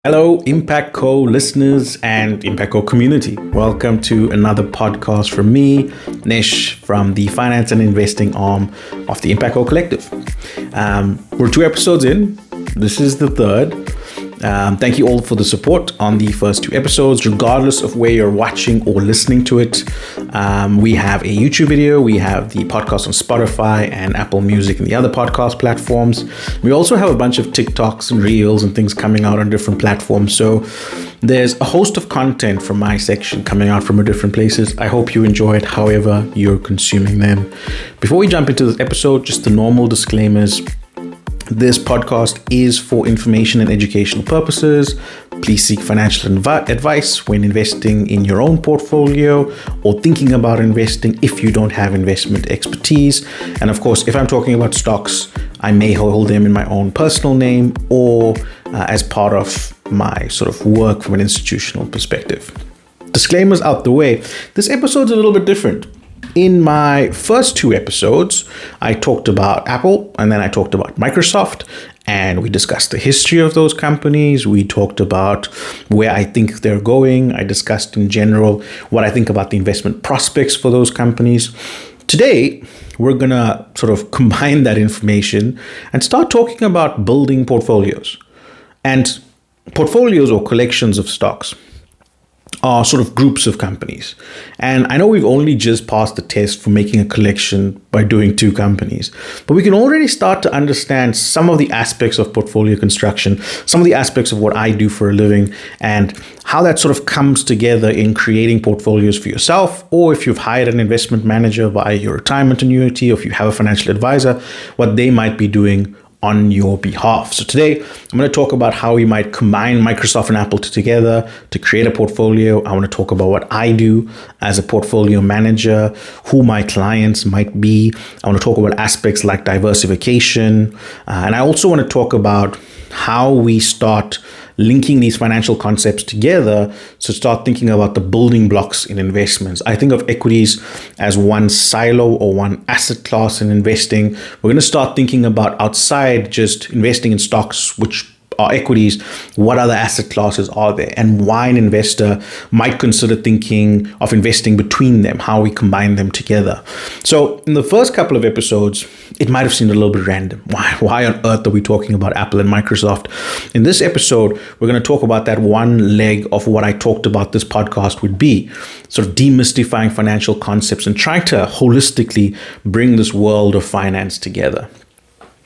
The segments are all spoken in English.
Hello, Impact Co listeners and Impact Co community. Welcome to another podcast from me, Nish, from the finance and investing arm of the Impact Co Collective. We're 2 episodes in. This is the third. Thank you all for the support on the first 2 episodes, regardless of where you're watching or listening to it. We have a YouTube video, we have the podcast on Spotify and Apple Music and the other podcast platforms. We also have a bunch of TikToks and Reels and things coming out on different platforms. So there's a host of content from my section coming out from different places. I hope you enjoy it however you're consuming them. Before we jump into this episode, just the normal disclaimers. This podcast is for information and educational purposes. Please seek financial advice when investing in your own portfolio or thinking about investing if you don't have investment expertise. And of course, if I'm talking about stocks, I may hold them in my own personal name or as part of my sort of work from an institutional perspective. Disclaimers out the way. This episode's a little bit different. In my first 2 episodes, I talked about Apple and then I talked about Microsoft, and we discussed the history of those companies. We talked about where I think they're going. I discussed in general what I think about the investment prospects for those companies. Today, we're going to sort of combine that information and start talking about building portfolios. And portfolios or collections of stocks are sort of groups of companies. And I know we've only just passed the test for making a collection by doing 2 companies, but we can already start to understand some of the aspects of portfolio construction, some of the aspects of what I do for a living, and how that sort of comes together in creating portfolios for yourself, or if you've hired an investment manager via your retirement annuity, or if you have a financial advisor, what they might be doing on your behalf. So today, I'm going to talk about how we might combine Microsoft and Apple together to create a portfolio. I want to talk about what I do as a portfolio manager, who my clients might be. I want to talk about aspects like diversification. And I also want to talk about how we start linking these financial concepts together to start thinking about the building blocks in investments. I think of equities as one silo or one asset class in investing. We're going to start thinking about outside just investing in stocks, which are equities, what other asset classes are there, and why an investor might consider thinking of investing between them, how we combine them together. So in the first couple of episodes, it might have seemed a little bit random. Why on earth are we talking about Apple and Microsoft? In this episode, we're going to talk about that one leg of what I talked about this podcast would be, sort of demystifying financial concepts and trying to holistically bring this world of finance together.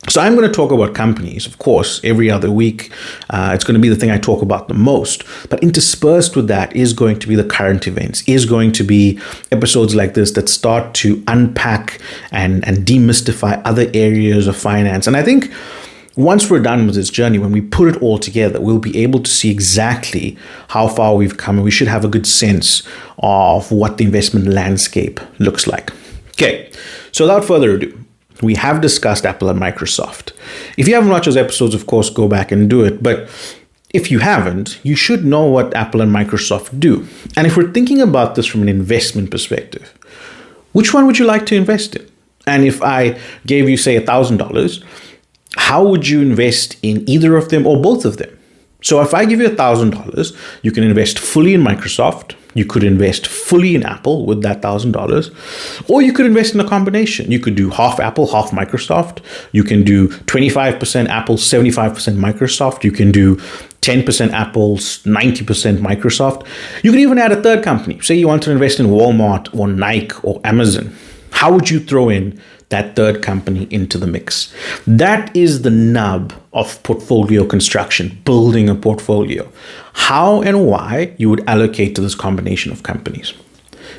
So I'm going to talk about companies, of course, every other week. It's going to be the thing I talk about the most. But interspersed with that is going to be the current events, is going to be episodes like this that start to unpack and demystify other areas of finance. And I think once we're done with this journey, when we put it all together, we'll be able to see exactly how far we've come, and we should have a good sense of what the investment landscape looks like. Okay, so without further ado, we have discussed Apple and Microsoft. If you haven't watched those episodes, of course, go back and do it. But if you haven't, you should know what Apple and Microsoft do. And if we're thinking about this from an investment perspective, which one would you like to invest in? And if I gave you, say, $1,000, how would you invest in either of them or both of them? So if I give you $1,000, you can invest fully in Microsoft. You could invest fully in Apple with that $1,000, or you could invest in a combination. You could do half Apple, half Microsoft. You can do 25% Apple, 75% Microsoft. You can do 10% Apple, 90% Microsoft. You can even add a third company. Say you want to invest in Walmart or Nike or Amazon. How would you throw in that third company into the mix? That is the nub of portfolio construction, building a portfolio. How and why you would allocate to this combination of companies.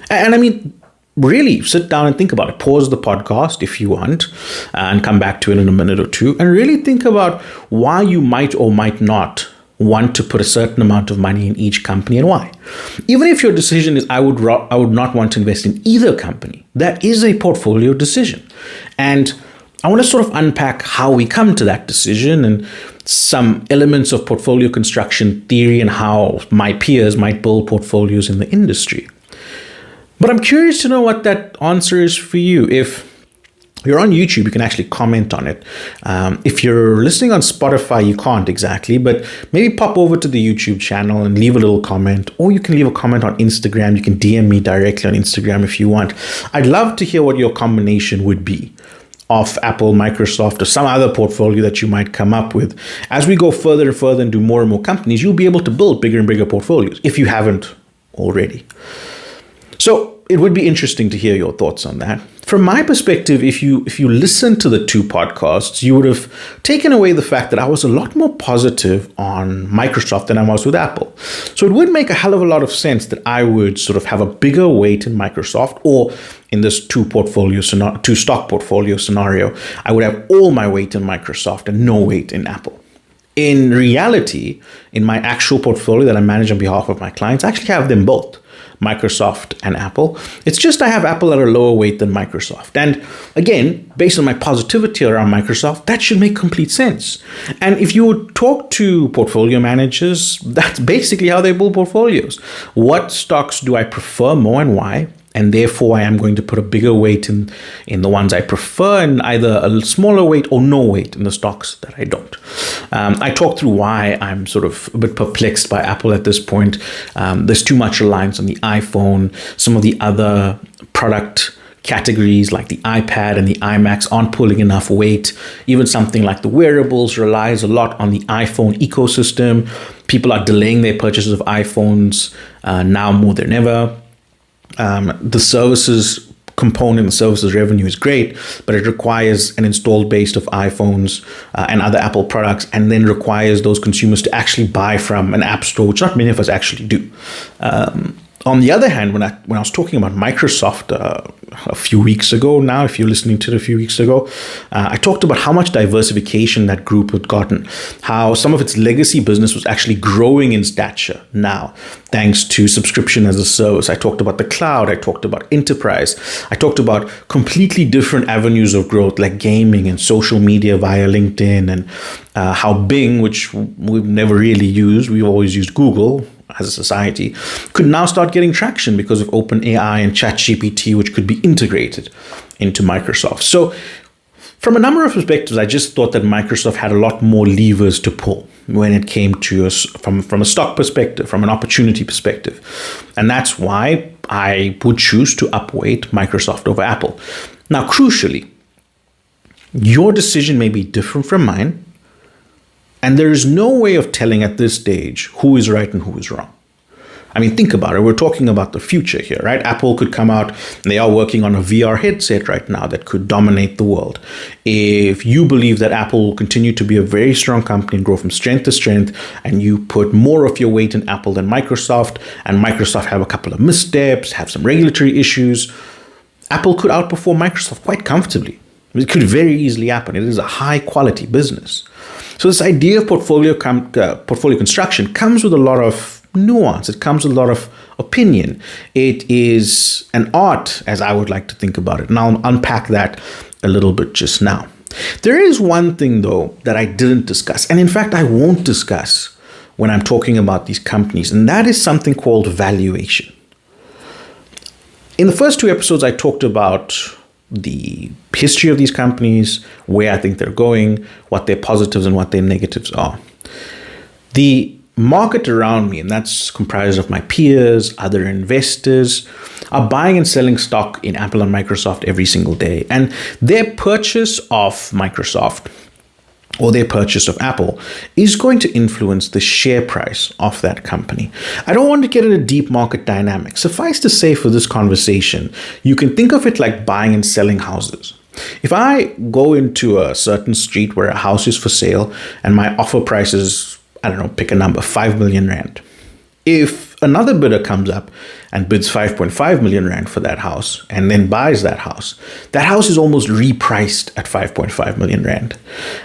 And I mean, really sit down and think about it. Pause the podcast if you want and come back to it in a minute or two and really think about why you might or might not want to put a certain amount of money in each company and why. Even if your decision is I would not want to invest in either company, that is a portfolio decision. And I want to sort of unpack how we come to that decision and some elements of portfolio construction theory and how my peers might build portfolios in the industry. But I'm curious to know what that answer is for you. If you're on YouTube, you can actually comment on it. If you're listening on Spotify, you can't exactly, but maybe pop over to the YouTube channel and leave a little comment, or you can leave a comment on Instagram. You can DM me directly on Instagram if you want. I'd love to hear what your combination would be of Apple, Microsoft, or some other portfolio that you might come up with. As we go further and further and do more and more companies, you'll be able to build bigger and bigger portfolios if you haven't already. So it would be interesting to hear your thoughts on that. From my perspective, if you listen to the two podcasts, you would have taken away the fact that I was a lot more positive on Microsoft than I was with Apple. So it would make a hell of a lot of sense that I would sort of have a bigger weight in Microsoft, or in this two stock portfolio scenario, I would have all my weight in Microsoft and no weight in Apple. In reality, in my actual portfolio that I manage on behalf of my clients, I actually have them both, Microsoft and Apple. It's just I have Apple at a lower weight than Microsoft. And again, based on my positivity around Microsoft, that should make complete sense. And if you would talk to portfolio managers, that's basically how they build portfolios. What stocks do I prefer more and why? And therefore, I am going to put a bigger weight in the ones I prefer, and either a smaller weight or no weight in the stocks that I don't. I talked through why I'm sort of a bit perplexed by Apple at this point. There's too much reliance on the iPhone. Some of the other product categories like the iPad and the iMacs aren't pulling enough weight. Even something like the wearables relies a lot on the iPhone ecosystem. People are delaying their purchases of iPhones now more than ever. The services component, the services revenue is great, but it requires an installed base of iPhones and other Apple products, and then requires those consumers to actually buy from an app store, which not many of us actually do. On the other hand, when I was talking about Microsoft a few weeks ago now, if you're listening to it a few weeks ago, I talked about how much diversification that group had gotten, how some of its legacy business was actually growing in stature now, thanks to subscription as a service. I talked about the cloud. I talked about enterprise. I talked about completely different avenues of growth like gaming and social media via LinkedIn, and how Bing, which we've never really used, we've always used Google as a society, could now start getting traction because of OpenAI and ChatGPT, which could be integrated into Microsoft. So from a number of perspectives, I just thought that Microsoft had a lot more levers to pull when it came to us from a stock perspective, from an opportunity perspective. And that's why I would choose to upweight Microsoft over Apple. Now, crucially, your decision may be different from mine, and there is no way of telling at this stage who is right and who is wrong. I mean, think about it. We're talking about the future here, right? Apple could come out, and they are working on a VR headset right now that could dominate the world. If you believe that Apple will continue to be a very strong company and grow from strength to strength, and you put more of your weight in Apple than Microsoft, and Microsoft have a couple of missteps, have some regulatory issues, Apple could outperform Microsoft quite comfortably. It could very easily happen. It is a high quality business. So this idea of portfolio construction comes with a lot of nuance. It comes with a lot of opinion. It is an art, as I would like to think about it. And I'll unpack that a little bit just now. There is one thing, though, that I didn't discuss. And in fact, I won't discuss when I'm talking about these companies. And that is something called valuation. In the first two episodes, I talked about the history of these companies, where I think they're going, what their positives and what their negatives are. The market around me, and that's comprised of my peers, other investors, are buying and selling stock in Apple and Microsoft every single day. And their purchase of Microsoft or their purchase of Apple is going to influence the share price of that company. I don't want to get into deep market dynamics. Suffice to say, for this conversation, you can think of it like buying and selling houses. If I go into a certain street where a house is for sale and my offer price is, I don't know, pick a number, 5 million rand. If another bidder comes up and bids 5.5 million rand for that house and then buys that house is almost repriced at 5.5 million rand.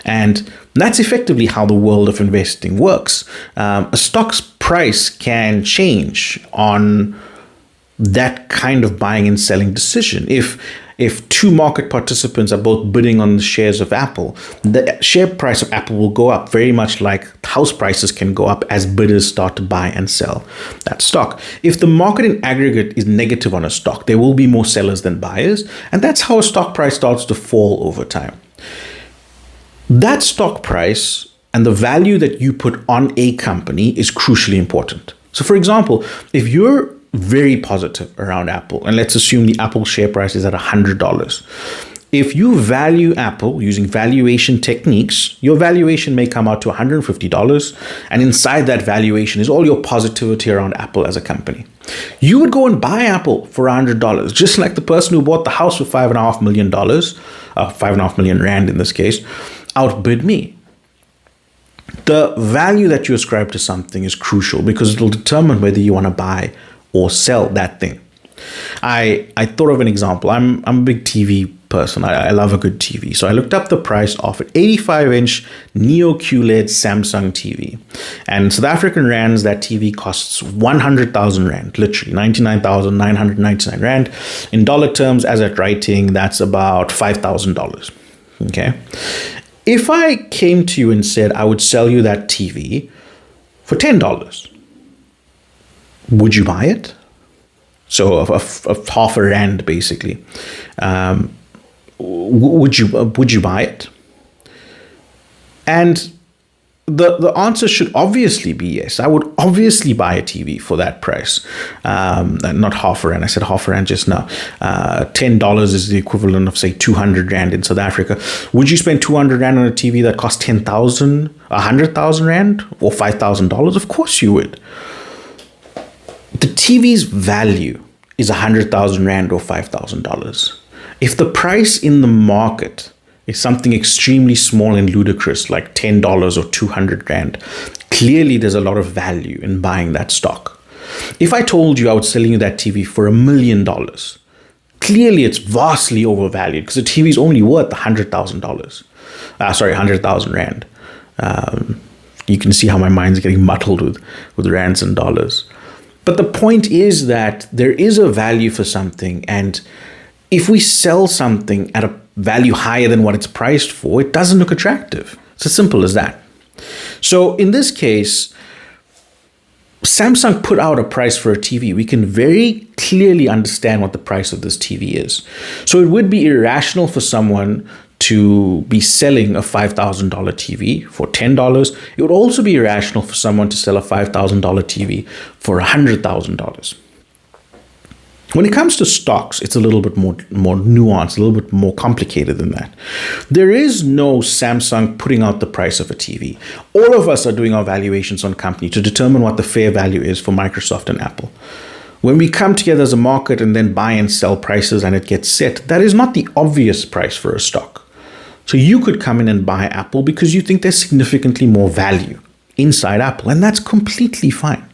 And that's effectively how the world of investing works. A stock's price can change on that kind of buying and selling decision. If if two market participants are both bidding on the shares of Apple, the share price of Apple will go up, very much like house prices can go up as bidders start to buy and sell that stock. If the market in aggregate is negative on a stock, there will be more sellers than buyers, and that's how a stock price starts to fall over time. That stock price and the value that you put on a company is crucially important. So for example, if you're very positive around Apple, and let's assume the Apple share price is at $100. If you value Apple using valuation techniques, your valuation may come out to $150, and inside that valuation is all your positivity around Apple as a company. You would go and buy Apple for $100, just like the person who bought the house for $5.5 million, 5.5 million rand in this case, outbid me. The value that you ascribe to something is crucial because it will determine whether you want to buy or sell that thing. I thought of an example. I'm a big TV person. I love a good TV. So I looked up the price of an 85-inch Neo QLED Samsung TV. And in South African rands, that TV costs 100,000 rand, literally 99,999 rand. In dollar terms, as at writing, that's about $5,000. Okay. If I came to you and said I would sell you that TV for $10, would you buy it? So of half a rand, basically. Would you buy it? And the answer should obviously be yes. I would obviously buy a TV for that price. Not half a rand. I said half a rand just now. $10 is the equivalent of, say, 200 rand in South Africa. Would you spend 200 rand on a TV that costs 10,000, 100,000 rand or $5,000? Of course you would. The TV's value is 100,000 rand or $5,000. If the price in the market is something extremely small and ludicrous, like $10 or 200 rand, clearly there's a lot of value in buying that stock. If I told you I was selling you that TV for $1 million, clearly it's vastly overvalued because the TV is only worth $100,000. 100,000 rand. You can see how my mind's getting muddled with rands and dollars. But the point is that there is a value for something, and if we sell something at a value higher than what it's priced for, it doesn't look attractive. It's as simple as that. So in this case, Samsung put out a price for a TV. We can very clearly understand what the price of this TV is. So it would be irrational for someone to be selling a $5,000 TV for $10. It would also be irrational for someone to sell a $5,000 TV for $100,000. When it comes to stocks, it's a little bit more nuanced, a little bit more complicated than that. There is no Samsung putting out the price of a TV. All of us are doing our valuations on company to determine what the fair value is for Microsoft and Apple. When we come together as a market and then buy and sell prices and it gets set, that is not the obvious price for a stock. So you could come in and buy Apple because you think there's significantly more value inside Apple, and that's completely fine.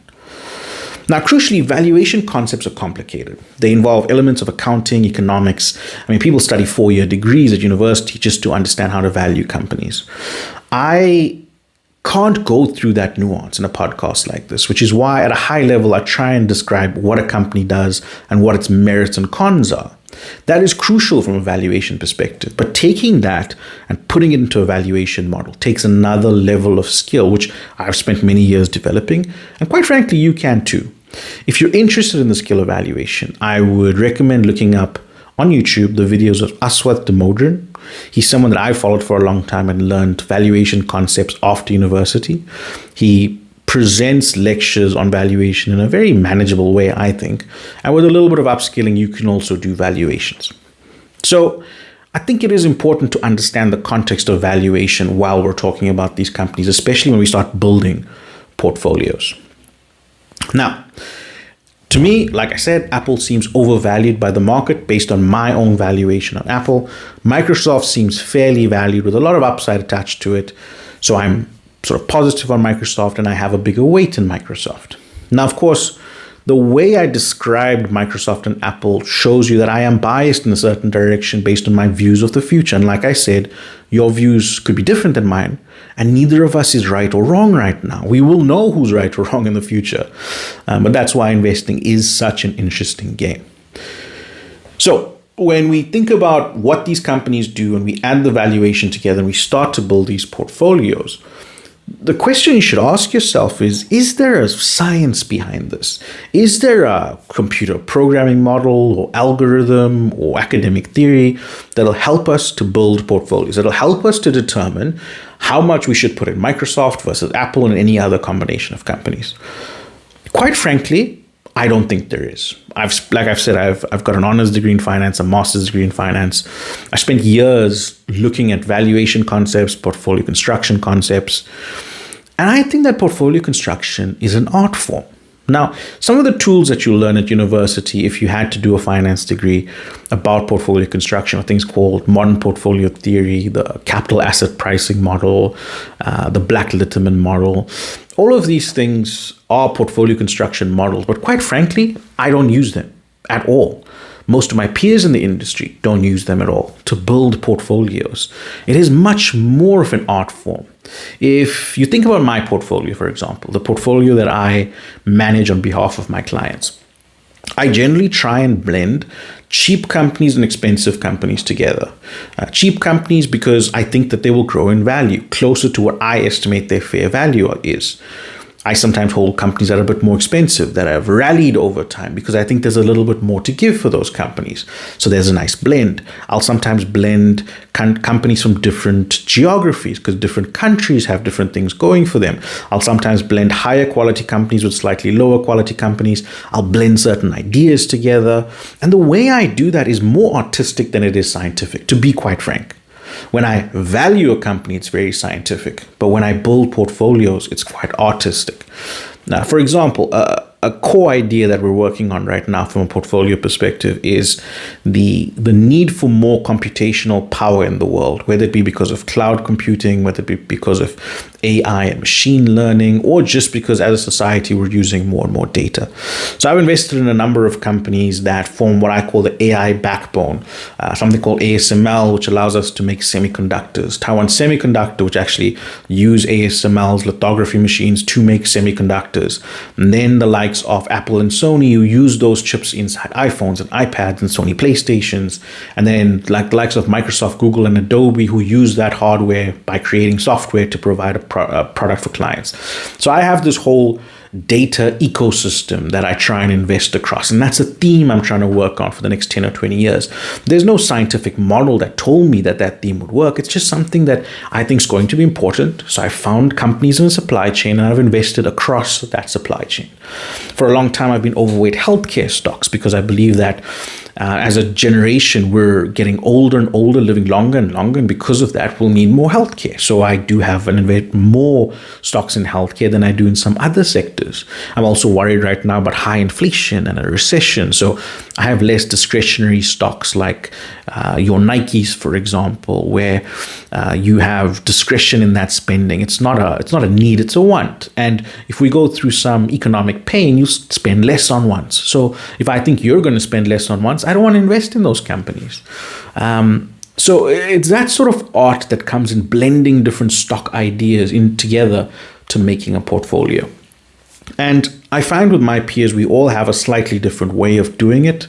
Now, crucially, valuation concepts are complicated. They involve elements of accounting, economics. I mean, people study 4-year degrees at university just to understand how to value companies. I can't go through that nuance in a podcast like this, which is why at a high level, I try and describe what a company does and what its merits and cons are. That is crucial from a valuation perspective. But taking that and putting it into a valuation model takes another level of skill, which I've spent many years developing. And quite frankly, you can too. If you're interested in the skill of valuation, I would recommend looking up on YouTube the videos of Aswath Damodaran. He's someone that I followed for a long time and learned valuation concepts after university. He presents lectures on valuation in a very manageable way, I think. And with a little bit of upskilling, you can also do valuations. So I think it is important to understand the context of valuation while we're talking about these companies, especially when we start building portfolios. Now, to me, like I said, Apple seems overvalued by the market based on my own valuation on Apple. Microsoft seems fairly valued with a lot of upside attached to it. So I'm sort of positive on Microsoft and I have a bigger weight in Microsoft. Now, of course, the way I described Microsoft and Apple shows you that I am biased in a certain direction based on my views of the future. And like I said, your views could be different than mine. And neither of us is right or wrong right now. We will know who's right or wrong in the future. But that's why investing is such an interesting game. So when we think about what these companies do and we add the valuation together and we start to build these portfolios, the question you should ask yourself is there a science behind this? Is there a computer programming model or algorithm or academic theory that'll help us to build portfolios, that'll help us to determine how much we should put in Microsoft versus Apple and any other combination of companies? Quite frankly, I don't think there is. I've got an honors degree in finance, a master's degree in finance. I spent years looking at valuation concepts, portfolio construction concepts. And I think that portfolio construction is an art form. Now, some of the tools that you learn at university, if you had to do a finance degree about portfolio construction, are things called modern portfolio theory, the capital asset pricing model, the Black-Litterman model. All of these things are portfolio construction models, but quite frankly, I don't use them at all. Most of my peers in the industry don't use them at all to build portfolios. It is much more of an art form. If you think about my portfolio, for example, the portfolio that I manage on behalf of my clients, I generally try and blend cheap companies and expensive companies together. Cheap companies because I think that they will grow in value closer to what I estimate their fair value is. I sometimes hold companies that are a bit more expensive, that have rallied over time, because I think there's a little bit more to give for those companies. So there's a nice blend. I'll sometimes blend companies from different geographies, because different countries have different things going for them. I'll sometimes blend higher quality companies with slightly lower quality companies. I'll blend certain ideas together. And the way I do that is more artistic than it is scientific, to be quite frank. When I value a company, it's very scientific. But when I build portfolios, it's quite artistic. Now, for example, a core idea that we're working on right now from a portfolio perspective is the need for more computational power in the world, whether it be because of cloud computing, whether it be because of AI and machine learning, or just because as a society we're using more and more data. So I've invested in a number of companies that form what I call the AI backbone, something called ASML, which allows us to make semiconductors, Taiwan Semiconductor, which actually use ASML's lithography machines to make semiconductors, and then the likes of Apple and Sony, who use those chips inside iPhones and iPads and Sony PlayStations, and then like the likes of Microsoft, Google, and Adobe, who use that hardware by creating software to provide a product for clients. So I have this whole data ecosystem that I try and invest across, and that's a theme I'm trying to work on for the next 10 or 20 years. There's no scientific model that told me that that theme would work. It's just something that I think is going to be important. So I found companies in the supply chain and I've invested across that supply chain. For a long time, I've been overweight healthcare stocks because I believe that as a generation, we're getting older and older, living longer and longer, and because of that, we'll need more healthcare. So I do have and invest more stocks in healthcare than I do in some other sectors. I'm also worried right now about high inflation and a recession. So I have less discretionary stocks like your Nikes, for example, where you have discretion in that spending. It's not a need, it's a want. And if we go through some economic pain, you spend less on wants. So if I think you're going to spend less on wants, I don't want to invest in those companies. So it's that sort of art that comes in blending different stock ideas in together to making a portfolio. And I find with my peers, we all have a slightly different way of doing it.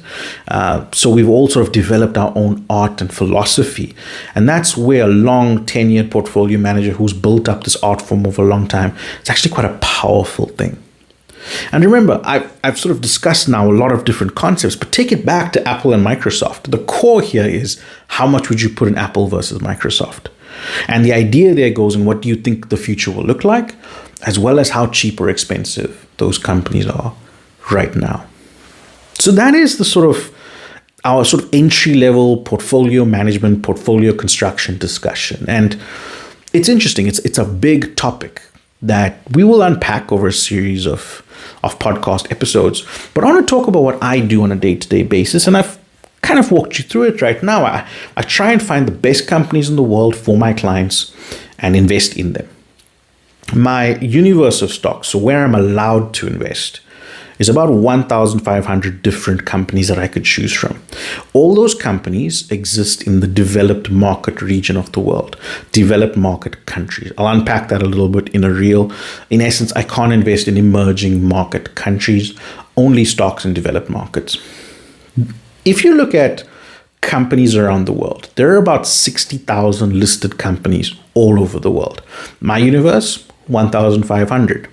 So we've all sort of developed our own art and philosophy. And that's where a long tenured portfolio manager who's built up this art form over a long time, it's actually quite a powerful thing. And remember, I've sort of discussed now a lot of different concepts, but take it back to Apple and Microsoft. The core here is how much would you put in Apple versus Microsoft? And the idea there goes in what do you think the future will look like, as well as how cheap or expensive those companies are right now. So that is the sort of our sort of entry-level portfolio management, portfolio construction discussion. And it's interesting. It's a big topic that we will unpack over a series of podcast episodes. But I want to talk about what I do on a day-to-day basis. And I've kind of walked you through it right now. I try and find the best companies in the world for my clients and invest in them. My universe of stocks, so where I'm allowed to invest, is about 1,500 different companies that I could choose from. All those companies exist in the developed market region of the world, developed market countries. I'll unpack that a little bit in a reel. In essence, I can't invest in emerging market countries, only stocks in developed markets. If you look at companies around the world. There are about 60,000 listed companies all over the world. My universe, 1,500.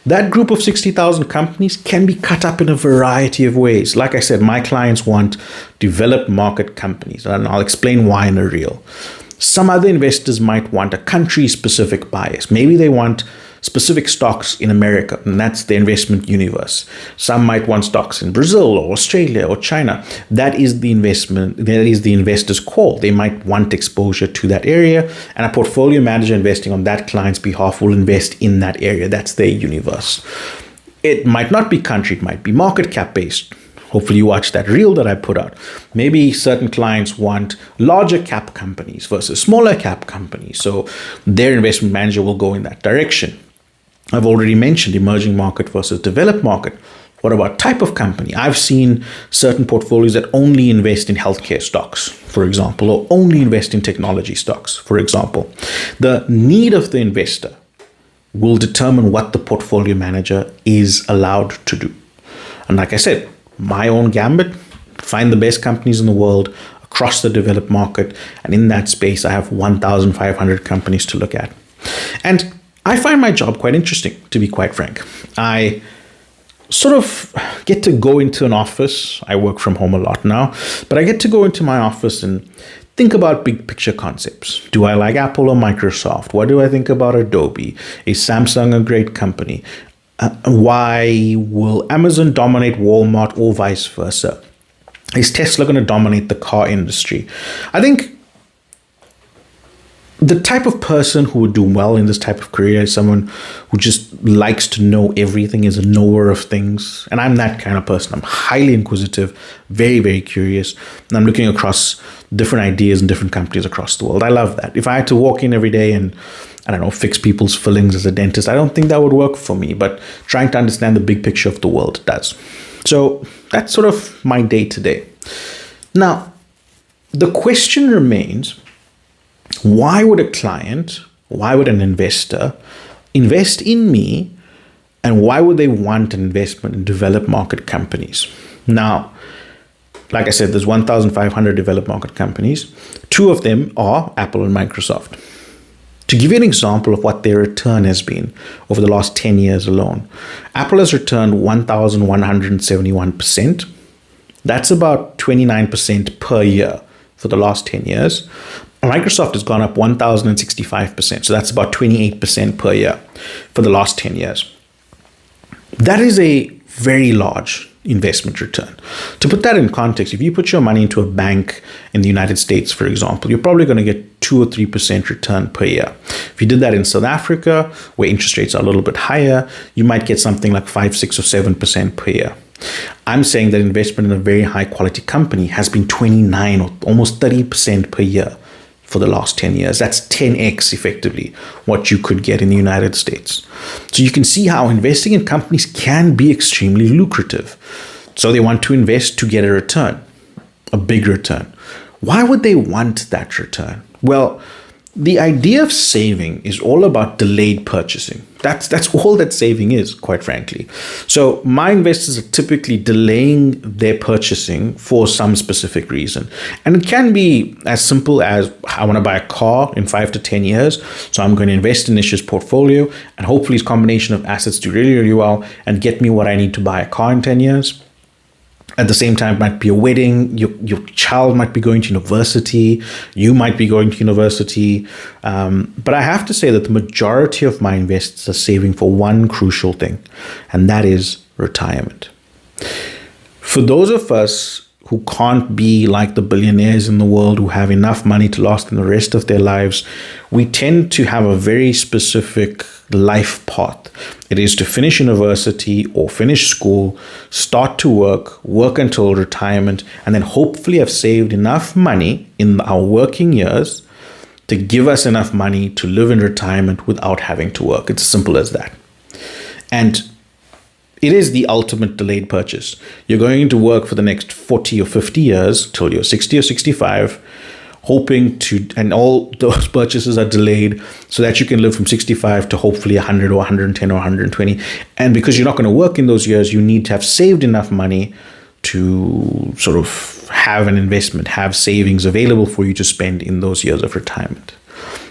That group of 60,000 companies can be cut up in a variety of ways. Like I said, my clients want developed market companies, and I'll explain why in a reel. Some other investors might want a country-specific bias. Maybe they want specific stocks in America, and that's the investment universe. Some might want stocks in Brazil or Australia or China. That is the investor's call. They might want exposure to that area, and a portfolio manager investing on that client's behalf will invest in that area. That's their universe. It might not be country, it might be market cap based. Hopefully you watched that reel that I put out. Maybe certain clients want larger cap companies versus smaller cap companies. So their investment manager will go in that direction. I've already mentioned emerging market versus developed market. What about type of company? I've seen certain portfolios that only invest in healthcare stocks, for example, or only invest in technology stocks, for example. The need of the investor will determine what the portfolio manager is allowed to do. And like I said, my own gambit, find the best companies in the world across the developed market. And in that space, I have 1,500 companies to look at. And I find my job quite interesting, to be quite frank. I sort of get to go into an office. I work from home a lot now, but I get to go into my office and think about big picture concepts. Do I like Apple or Microsoft? What do I think about Adobe? Is Samsung a great company? Why will Amazon dominate Walmart or vice versa? Is Tesla going to dominate the car industry? I think the type of person who would do well in this type of career is someone who just likes to know everything, is a knower of things. And I'm that kind of person. I'm highly inquisitive, very, very curious. And I'm looking across different ideas and different companies across the world. I love that. If I had to walk in every day and, I don't know, fix people's fillings as a dentist, I don't think that would work for me. But trying to understand the big picture of the world does. So that's sort of my day to day. Now, the question remains, why would a client, why would an investor invest in me, and why would they want an investment in developed market companies? Now, like I said, there's 1,500 developed market companies. 2 of them are Apple and Microsoft. To give you an example of what their return has been over the last 10 years alone, Apple has returned 1,171%. That's about 29% per year for the last 10 years. Microsoft has gone up 1,065%. So that's about 28% per year for the last 10 years. That is a very large investment return. To put that in context, if you put your money into a bank in the United States, for example, you're probably going to get 2 or 3% return per year. If you did that in South Africa, where interest rates are a little bit higher, you might get something like 5, 6, or 7% per year. I'm saying that investment in a very high quality company has been 29 or almost 30% per year for the last 10 years. That's 10x effectively what you could get in the United States. So you can see how investing in companies can be extremely lucrative. So they want to invest to get a return, a big return. Why would they want that return? Well, the idea of saving is all about delayed purchasing. That's all that saving is, quite frankly. So my investors are typically delaying their purchasing for some specific reason. And it can be as simple as, I want to buy a car in 5 to 10 years. So I'm going to invest in Nish's portfolio, and hopefully his combination of assets do really, really well and get me what I need to buy a car in 10 years. At the same time, it might be a wedding, your child might be going to university, you might be going to university. But I have to say that the majority of my investors are saving for one crucial thing, and that is retirement. For those of us who can't be like the billionaires in the world who have enough money to last them the rest of their lives, we tend to have a very specific life path. It is to finish university or finish school, start to work until retirement, and then hopefully have saved enough money in our working years to give us enough money to live in retirement without having to work. It's as simple as that. And it is the ultimate delayed purchase. You're going to work for the next 40 or 50 years till you're 60 or 65, hoping to, and all those purchases are delayed so that you can live from 65 to hopefully 100 or 110 or 120. And because you're not going to work in those years, you need to have saved enough money to sort of have an investment, have savings available for you to spend in those years of retirement.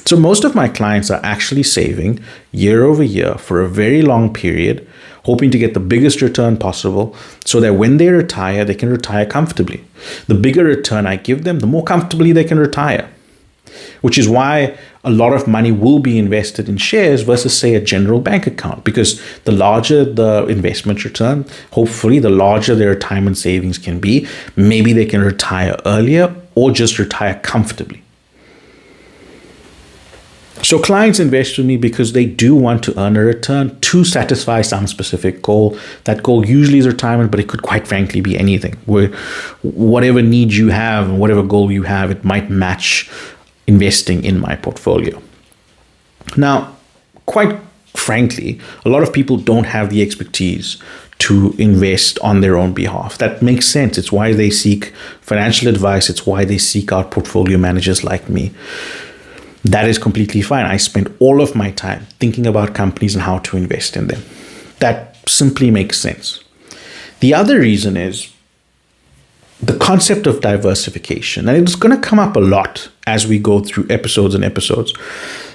So most of my clients are actually saving year over year for a very long period, hoping to get the biggest return possible so that when they retire, they can retire comfortably. The bigger return I give them, the more comfortably they can retire, which is why a lot of money will be invested in shares versus, say, a general bank account, because the larger the investment return, hopefully the larger their retirement savings can be. Maybe they can retire earlier or just retire comfortably. So clients invest with me because they do want to earn a return to satisfy some specific goal. That goal usually is retirement, but it could quite frankly be anything. Where whatever need you have and whatever goal you have, it might match investing in my portfolio. Now, quite frankly, a lot of people don't have the expertise to invest on their own behalf. That makes sense. It's why they seek financial advice. It's why they seek out portfolio managers like me. That is completely fine. I spend all of my time thinking about companies and how to invest in them. That simply makes sense. The other reason is the concept of diversification. And it's going to come up a lot as we go through episodes and episodes.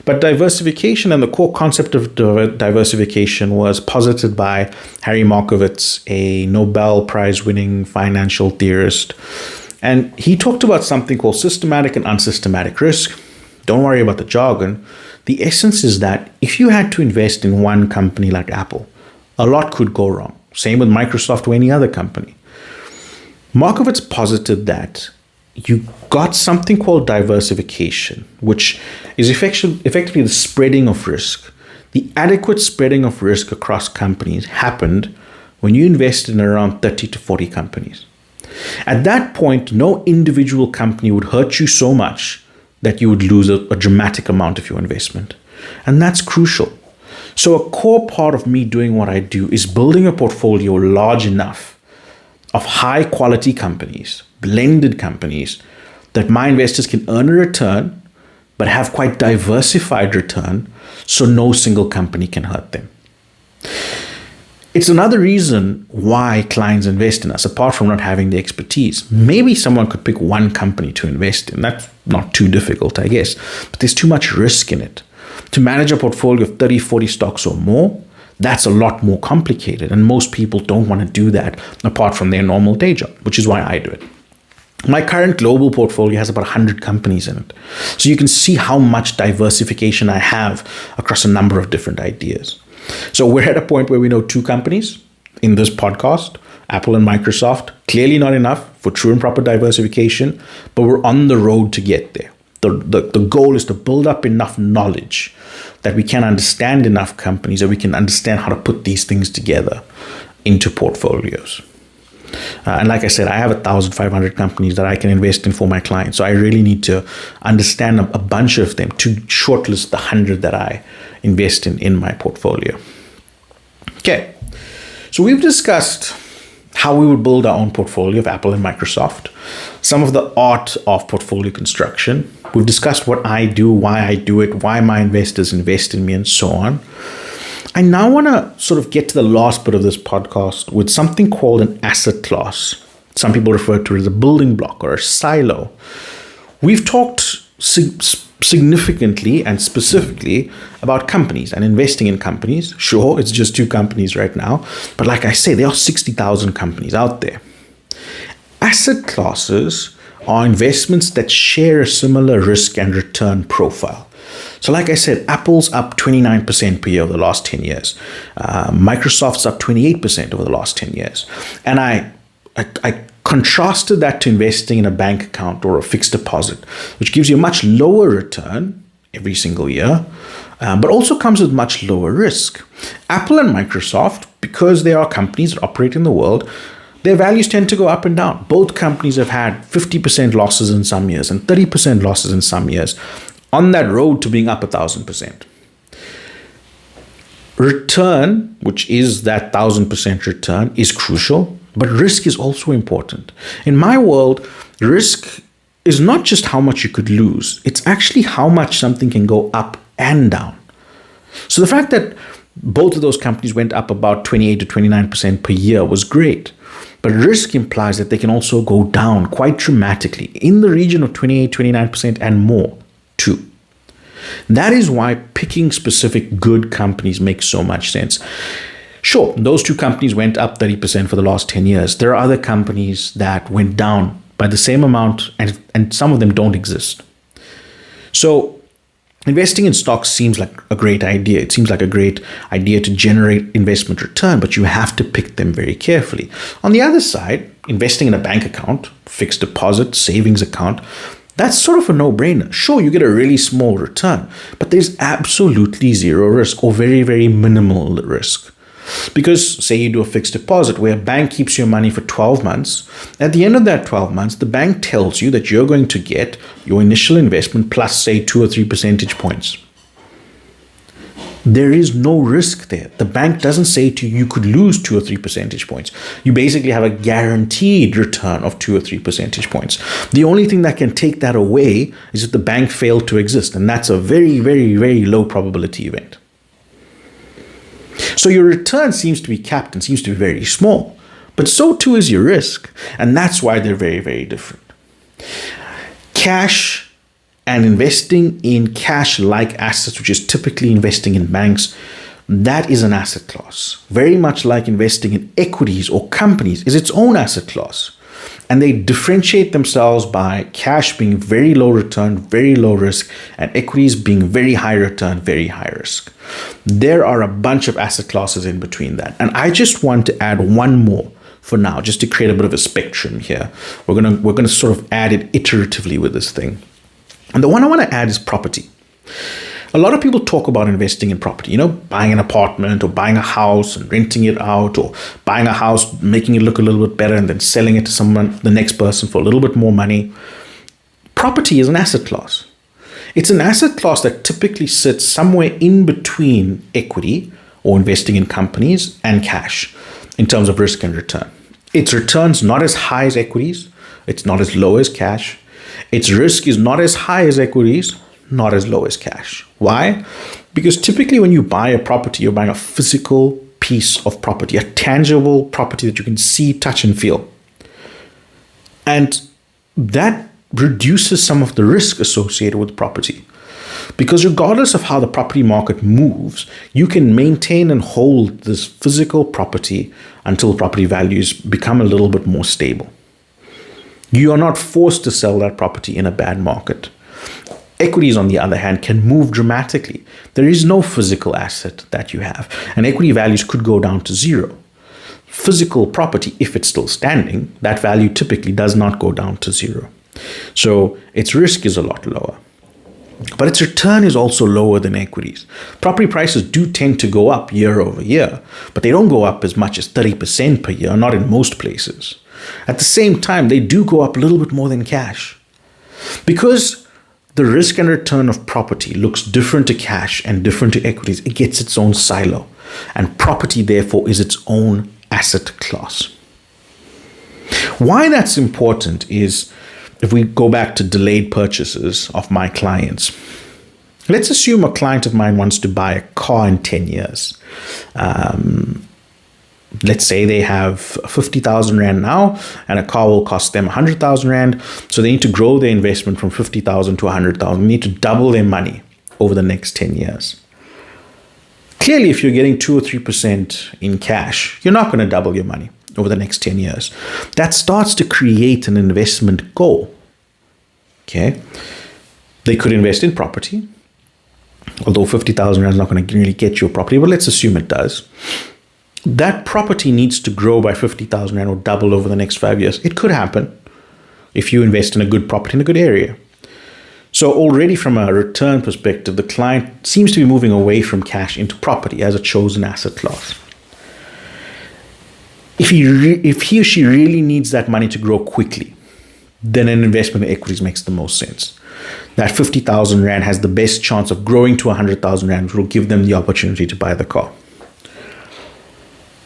But diversification and the core concept of diversification was posited by Harry Markowitz, a Nobel Prize-winning financial theorist. And he talked about something called systematic and unsystematic risk. Don't worry about the jargon. The essence is that if you had to invest in one company like Apple, a lot could go wrong. Same with Microsoft or any other company. Markowitz posited that you got something called diversification, which is effectively the spreading of risk. The adequate spreading of risk across companies happened when you invested in around 30 to 40 companies. At that point, no individual company would hurt you so much that you would lose a dramatic amount of your investment. And that's crucial. So a core part of me doing what I do is building a portfolio large enough of high quality companies, blended companies, that my investors can earn a return, but have quite diversified return, so no single company can hurt them. It's another reason why clients invest in us, apart from not having the expertise. Maybe someone could pick one company to invest in. That's not too difficult, I guess. But there's too much risk in it. To manage a portfolio of 30, 40 stocks or more, that's a lot more complicated. And most people don't want to do that apart from their normal day job, which is why I do it. My current global portfolio has about 100 companies in it. So you can see how much diversification I have across a number of different ideas. So we're at a point where we know two companies in this podcast, Apple and Microsoft. Clearly not enough for true and proper diversification, but we're on the road to get there. The goal is to build up enough knowledge that we can understand enough companies, that we can understand how to put these things together into portfolios. And like I said, I have 1,500 companies that I can invest in for my clients. So I really need to understand a bunch of them to shortlist the 100 that I invest in my portfolio. Okay, so we've discussed how we would build our own portfolio of Apple and Microsoft, some of the art of portfolio construction. We've discussed what I do, why I do it, why my investors invest in me, and so on. I now want to sort of get to the last bit of this podcast with something called an asset class. Some people refer to it as a building block or a silo. We've talked significantly and specifically about companies and investing in companies. Sure, it's just two companies right now, but like I say, there are 60,000 companies out there. Asset classes are investments that share a similar risk and return profile. So like I said, Apple's up 29% per year over the last 10 years. Microsoft's up 28% over the last 10 years. And I contrasted that to investing in a bank account or a fixed deposit, which gives you a much lower return every single year, but also comes with much lower risk. Apple and Microsoft, because they are companies that operate in the world, their values tend to go up and down. Both companies have had 50% losses in some years and 30% losses in some years, on that road to being up 1,000%. Return, which is that 1,000% return, is crucial, but risk is also important. In my world, risk is not just how much you could lose, it's actually how much something can go up and down. So the fact that both of those companies went up about 28 to 29% per year was great. But risk implies that they can also go down quite dramatically in the region of 28, 29% and more too. That is why picking specific good companies makes so much sense. Sure, those two companies went up 30% for the last 10 years. There are other companies that went down by the same amount, and some of them don't exist. So investing in stocks seems like a great idea. It seems like a great idea to generate investment return, but you have to pick them very carefully. On the other side, investing in a bank account, fixed deposit, savings account, that's sort of a no-brainer. Sure, you get a really small return, but there's absolutely zero risk or very, very minimal risk. Because say you do a fixed deposit where a bank keeps your money for 12 months, at the end of that 12 months, the bank tells you that you're going to get your initial investment plus say 2 or 3 percentage points. There is no risk there. The bank doesn't say to you, you could lose 2 or 3 percentage points. You basically have a guaranteed return of 2 or 3 percentage points. The only thing that can take that away is if the bank failed to exist, and that's a very, very, very low probability event. So your return seems to be capped and seems to be very small, but so too is your risk. And that's why they're very, very different. Cash and investing in cash-like assets, which is typically investing in banks, that is an asset class. Very much like investing in equities or companies is its own asset class. And they differentiate themselves by cash being very low return, very low risk, and equities being very high return, very high risk. There are a bunch of asset classes in between that. And I just want to add one more for now, just to create a bit of a spectrum here. We're gonna sort of add it iteratively with this thing. And the one I want to add is property. A lot of people talk about investing in property, buying an apartment or buying a house and renting it out, or buying a house, making it look a little bit better and then selling it to someone, the next person, for a little bit more money. Property is an asset class. It's an asset class that typically sits somewhere in between equity or investing in companies and cash in terms of risk and return. Its returns not as high as equities. It's not as low as cash. Its risk is not as high as equities, not as low as cash. Why? Because typically when you buy a property, you're buying a physical piece of property, a tangible property that you can see, touch, and feel. And that reduces some of the risk associated with property. Because regardless of how the property market moves, you can maintain and hold this physical property until property values become a little bit more stable. You are not forced to sell that property in a bad market. Equities, on the other hand, can move dramatically. There is no physical asset that you have, and equity values could go down to zero. Physical property, if it's still standing, that value typically does not go down to zero. So its risk is a lot lower. But its return is also lower than equities. Property prices do tend to go up year over year, but they don't go up as much as 30% per year, not in most places. At the same time, they do go up a little bit more than cash. Because the risk and return of property looks different to cash and different to equities, it gets its own silo. And property, therefore, is its own asset class. Why that's important is, if we go back to delayed purchases of my clients, let's assume a client of mine wants to buy a car in 10 years. Let's say they have 50,000 Rand now, and a car will cost them 100,000 Rand. So they need to grow their investment from 50,000 to 100,000. They need to double their money over the next 10 years. Clearly, if you're getting 2 or 3% in cash, you're not going to double your money over the next 10 years. That starts to create an investment goal. Okay. They could invest in property, although 50,000 Rand is not going to really get you a property, but let's assume it does. That property needs to grow by 50,000 Rand or double over the next 5 years. It could happen if you invest in a good property in a good area. So already from a return perspective, the client seems to be moving away from cash into property as a chosen asset class. If he or she really needs that money to grow quickly, then an investment in equities makes the most sense. That 50,000 Rand has the best chance of growing to 100,000 Rand, which will give them the opportunity to buy the car.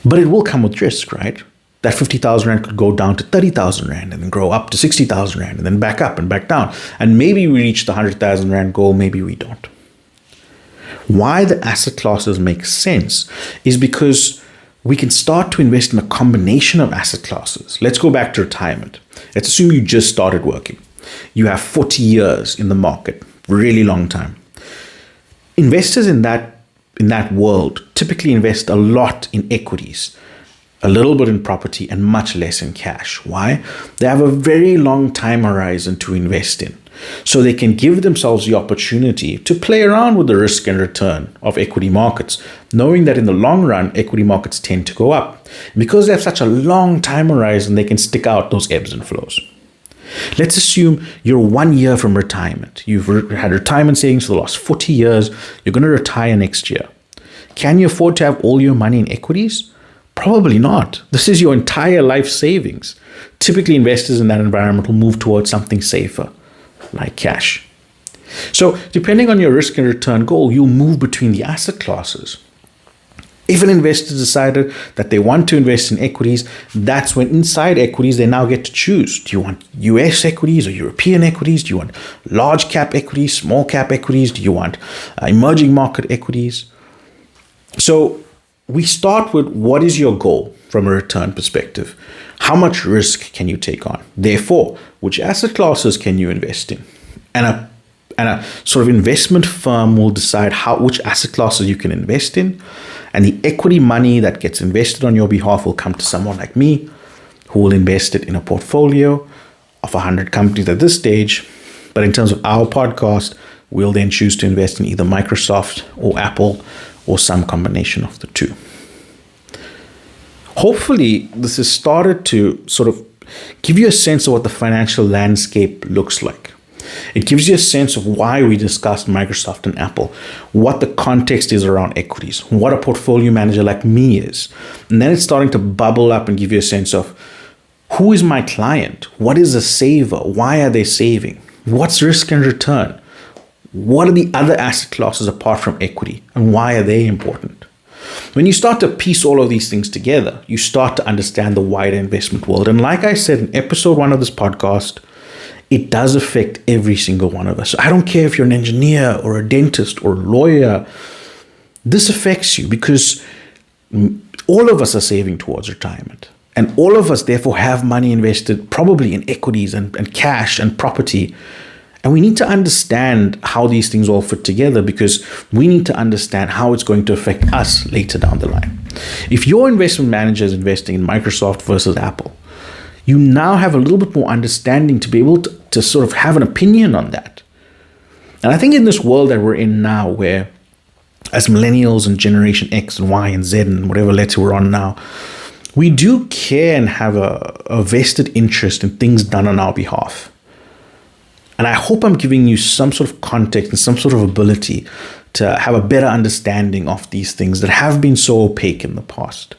But it will come with risk, right? That 50,000 Rand could go down to 30,000 Rand and then grow up to 60,000 Rand and then back up and back down. And maybe we reach the 100,000 Rand goal, maybe we don't. Why the asset classes make sense is because we can start to invest in a combination of asset classes. Let's go back to retirement. Let's assume you just started working. You have 40 years in the market, really long time. Investors in that world typically invest a lot in equities, a little bit in property, and much less in cash. Why? They have a very long time horizon to invest in. So they can give themselves the opportunity to play around with the risk and return of equity markets, knowing that in the long run, equity markets tend to go up. Because they have such a long time horizon, they can stick out those ebbs and flows. Let's assume you're 1 year from retirement. You've had retirement savings for the last 40 years. You're going to retire next year. Can you afford to have all your money in equities? Probably not. This is your entire life savings. Typically, investors in that environment will move towards something safer, like cash. So, depending on your risk and return goal, you'll move between the asset classes. If an investor decided that they want to invest in equities, that's when inside equities, they now get to choose. Do you want US equities or European equities? Do you want large cap equities, small cap equities? Do you want emerging market equities? So we start with, what is your goal from a return perspective? How much risk can you take on? Therefore, which asset classes can you invest in? And a sort of investment firm will decide which asset classes you can invest in. And the equity money that gets invested on your behalf will come to someone like me, who will invest it in a portfolio of 100 companies at this stage. But in terms of our podcast, we'll then choose to invest in either Microsoft or Apple or some combination of the two. Hopefully, this has started to sort of give you a sense of what the financial landscape looks like. It gives you a sense of why we discussed Microsoft and Apple, what the context is around equities, what a portfolio manager like me is. And then it's starting to bubble up and give you a sense of, who is my client? What is a saver? Why are they saving? What's risk and return? What are the other asset classes apart from equity, and why are they important? When you start to piece all of these things together, you start to understand the wider investment world. And like I said in episode 1 of this podcast, it does affect every single one of us. I don't care if you're an engineer or a dentist or a lawyer. This affects you because all of us are saving towards retirement. And all of us, therefore, have money invested probably in equities and cash and property. And we need to understand how these things all fit together, because we need to understand how it's going to affect us later down the line. If your investment manager is investing in Microsoft versus Apple, you now have a little bit more understanding to be able to sort of have an opinion on that. And I think in this world that we're in now, where as millennials and Generation X and Y and Z and whatever letter we're on now, we do care and have a vested interest in things done on our behalf. And I hope I'm giving you some sort of context and some sort of ability to have a better understanding of these things that have been so opaque in the past.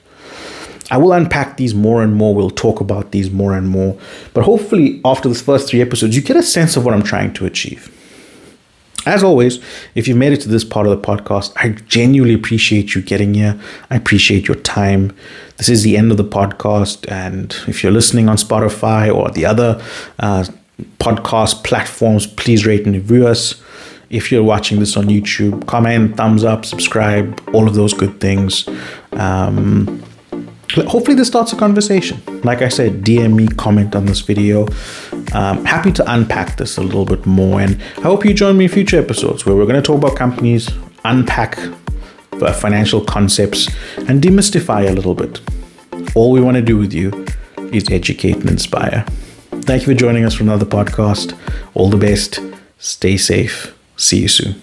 I will unpack these more and more. We'll talk about these more and more. But hopefully after this first 3 episodes, you get a sense of what I'm trying to achieve. As always, if you've made it to this part of the podcast, I genuinely appreciate you getting here. I appreciate your time. This is the end of the podcast. And if you're listening on Spotify or the other podcast platforms, please rate and review us. If you're watching this on YouTube, comment, thumbs up, subscribe, all of those good things. Hopefully this starts a conversation. Like I said, DM me, comment on this video. Happy to unpack this a little bit more, and I hope you join me in future episodes where we're going to talk about companies, unpack financial concepts, and demystify a little bit. All we want to do with you is educate and inspire. Thank you for joining us for another podcast. All the best. Stay safe. See you soon.